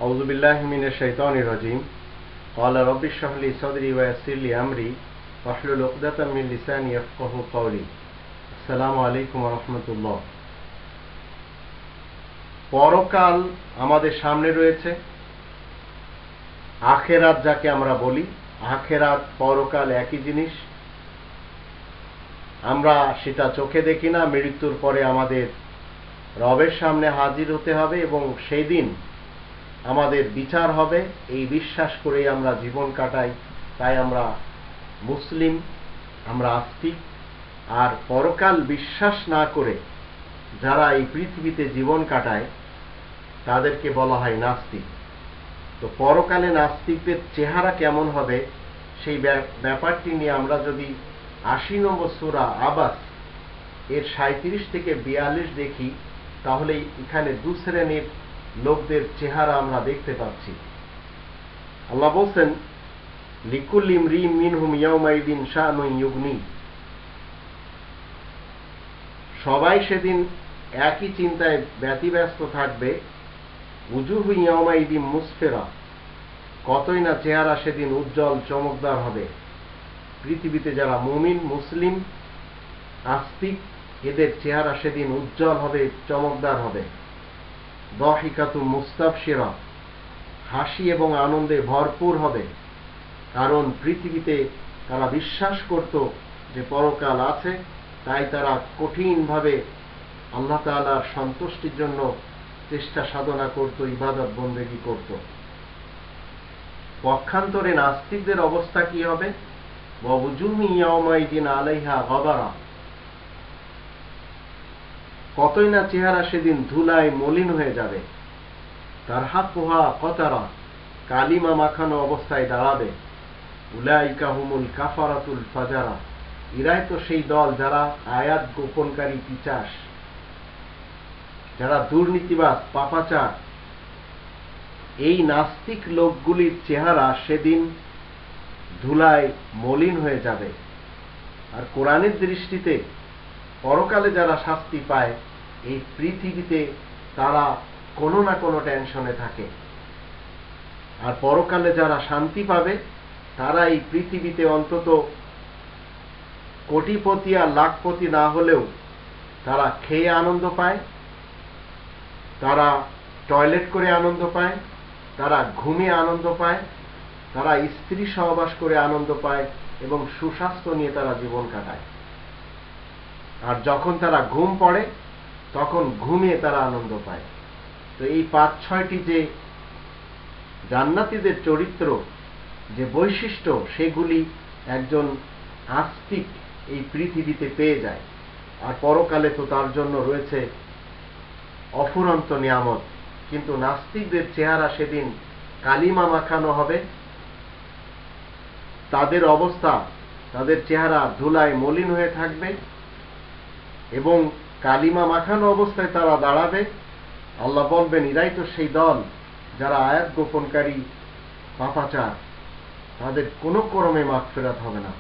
আউযু বিল্লাহি মিনাশ শাইতানির রাজিম। ক্বালা রাব্বি ইশরাহ লি সাদরি ওয়া ইয়াসসির লি আমরি ওয়াহলুল উকদাতাম মিন লিসানি ইয়াফকাহু কওলি। আসসালামু আলাইকুম ওয়া রাহমাতুল্লাহ। পরকাল আমাদের সামনে রয়েছে। আখিরাত যাকে আমরা বলি, আখিরাত পরকাল একই জিনিস। আমরা সেটা চোখে দেখি না। মৃত্যুর পরে আমাদের রবের সামনে হাজির হতে হবে এবং সেই দিন আমাদের বিচার হবে, এই বিশ্বাস করেই আমরা জীবন কাটাই। তাই আমরা মুসলিম, আমরা আস্তিক। আর পরকাল বিশ্বাস না করে যারা এই পৃথিবীতে জীবন কাটায় তাদেরকে বলা হয় নাস্তিক। তো পরকালে নাস্তিকদের চেহারা কেমন হবে সেই ব্যাপারটি নিয়ে আমরা যদি ৮০ নম্বর সূরা আবাস এর ৩৭ থেকে ৪২ দেখি, তাহলে এখানে দু শ্রেণীর লোকদের চেহারা আমরা দেখতে পাচ্ছি। আল্লাহ বলছেন, লিকুল্লি ইমরিইন মিনহুম ইয়াওমাইদিন শানুন ইউগনি। সবাই সেদিন একই চিন্তায় ব্যতিব্যস্ত থাকবে। উজুহু ইয়াওমাইদিন মুসফিরা, কতই না চেহারা সেদিন উজ্জ্বল চমকদার হবে। পৃথিবীতে যারা মুমিন, মুসলিম, আস্তিক, এদের চেহারা সেদিন উজ্জ্বল হবে, চমকদার হবে। দাহিকাতু মুস্তাবশিরা, হাসি এবং আনন্দে ভরপুর হবে। কারণ পৃথিবীতে তারা বিশ্বাস করত যে পরকাল আছে, তাই তারা কঠিনভাবে আল্লাহ তাআলার সন্তুষ্টির জন্য চেষ্টা সাধনা করত, ইবাদত বন্দেগী করত। পক্ষান্তরে নাস্তিকদের অবস্থা কি হবে? ওয়াজুহু ইয়াওমাইদিন আলাইহা গাবারা, কতই না চেহারা সেদিন ধুলায় মলিন হয়ে যাবে। তারহাকুহা কতারা, কালিমা মাখানো অবস্থায় দাঁড়াবে। উলাইকা হুমুল কাফারাতুল ফাজারা, এরাই তো সেই দল যারা আয়াত গোপনকারী পিশাচ, যারা দুর্নীতিবাজ, পাপাচার। এই নাস্তিক লোকগুলির চেহারা সেদিন ধুলায় মলিন হয়ে যাবে। আর কোরআনের দৃষ্টিতে পরকালে যারা শাস্তি পায়, এই পৃথিবীতে তারা কোনো না কোনো টেনশনে থাকে। আর পরকালে যারা শান্তি পাবে, তারা এই পৃথিবীতে অন্তত কোটিপতি আর লাখপতি না হলেও তারা খেয়ে আনন্দ পায়, তারা টয়লেট করে আনন্দ পায়, তারা ঘুমিয়ে আনন্দ পায়, তারা স্ত্রী সহবাস করে আনন্দ পায় এবং সুস্বাস্থ্য নিয়ে তারা জীবন কাটায়। আর যখন তারা ঘুম পড়ে, তখন ঘুমিয়ে তারা আনন্দ পায়। তো এই ৫-৬টি যে জান্নাতীদের চরিত্র, যে বৈশিষ্ট্য, সেগুলি একজন আস্তিক এই পৃথিবীতে পেয়ে যায়। আর পরকালে তো তার জন্য রয়েছে অফুরন্ত নিয়ামত। কিন্তু নাস্তিকদের চেহারা সেদিন কালিমা মাখানো হবে। তাদের অবস্থা, তাদের চেহারা ধুলায় মলিন হয়ে থাকবে এবং কালিমা মাখানো অবস্থায় তারা দাঁড়াবে। আল্লাহ বলবেন, এরাই তো সেই দল যারা আয়াত গোপনকারী, পাপাচার। তাদের কোনো ক্রমে মাগফিরাত হবে না।